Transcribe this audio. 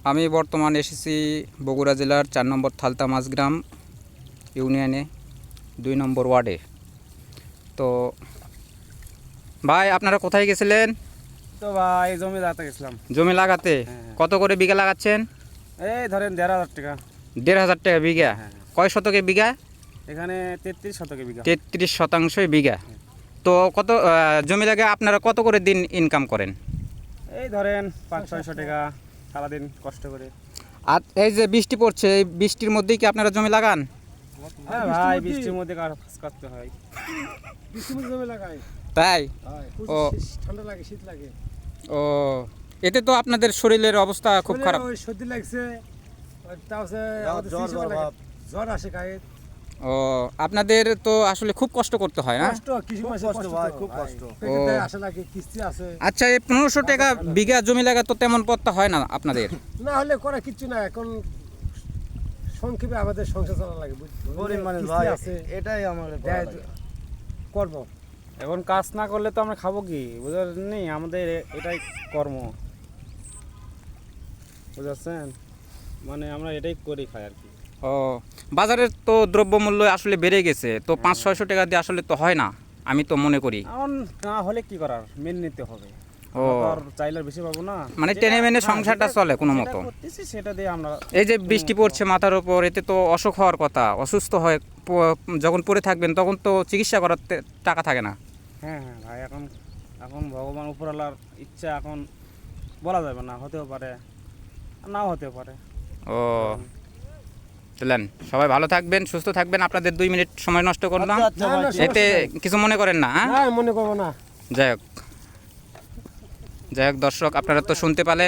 আমি বর্তমান এসেছি বগুড়া জেলার 4 নম্বর থালতা মাঝগ্রাম ইউনিয়নে 2 নম্বর ওয়ার্ডে। তো ভাই আপনারা কোথায় গেছিলেন? তো ভাই জমি লাগাতে গেছিলাম। জমি লাগাতে? হ্যাঁ। কত করে বিঘা লাগাচ্ছেন? এই ধরেন 1,500 টাকা। 1,500 টাকা বিঘা? হ্যাঁ। কয় শতকে বিঘা? এখানে 33 শতকে বিঘা। 33 শতাংশই বিঘা। তো কত জমি লাগে আপনারা কত করে দিন ইনকাম করেন? এই ধরেন 500-600 টাকা সারাদিন কষ্ট করে। আর এই যে বৃষ্টি পড়ছে, এই বৃষ্টির মধ্যেই কি আপনারা জমি লাগান? হ্যাঁ ভাই, বৃষ্টির মধ্যে কাজ করতে হয়। বৃষ্টির মধ্যে জমি লাগাই। তাই? ও ঠান্ডা লাগে, শীত লাগে। ও এতে তো আপনাদের শরীরের অবস্থা খুব খারাপ। ওই সর্দি লাগছে, জ্বর আসে গায়ে। ও আপনাদের তো আসলে খুব কষ্ট করতে হয় না? কষ্ট, কৃষি মাসে কষ্ট ভাই, খুব কষ্ট। আসে লাগে, কিস্তি আছে। আচ্ছা, এই 1500 টাকা বিঘা জমি লাগা তো তেমন পড়তা হয় না আপনাদের? না হলে করা কিচ্ছু না, এখন সংক্ষেপে আমাদের সংসার চালা লাগে। গরিব মানুষ কিস্তি ভাই, আছে, এটাই আমাদের করবো। এখন কাজ না করলে তো আমরা খাবো কি, বুঝলেন? আমাদের এটাই কর্ম, বুঝাচ্ছেন? মানে আমরা এটাই করি, খাই আর কি। ও বাজারের তো দ্রব্যমূল্য আসলে বেড়ে গেছে, তো 500-600 টাকা দিয়ে আসলে তো হয় না, আমি তো মনে করি। এখন না হলে কি করার, মেনে নিতে হবে। ও আর চাইলে বেশি পাবো না, মানে টেনে মেনে সংসারটা চলে কোনো মতো। সেটা দিয়ে আমরা। এই যে বৃষ্টি পড়ছে মাথার উপর, এতে তো অসুখ হওয়ার কথা, অসুস্থ হয় যখন পড়ে থাকবেন তখন তো চিকিৎসা করার টাকা থাকে না। হ্যাঁ হ্যাঁ ভাই, এখন এখন ভগবান উপরওয়ালার ইচ্ছা, এখন বলা যাবে না, হতেও পারে নাও হতেও পারে। ও চলেন, সবাই ভালো থাকবেন, সুস্থ থাকবেন। আপনাদের 2 মিনিট সময় নষ্ট করলাম, এতে কিছু মনে করেন না? মনে করবো না। যাই হোক দর্শক, আপনারা তো শুনতে পেলেন।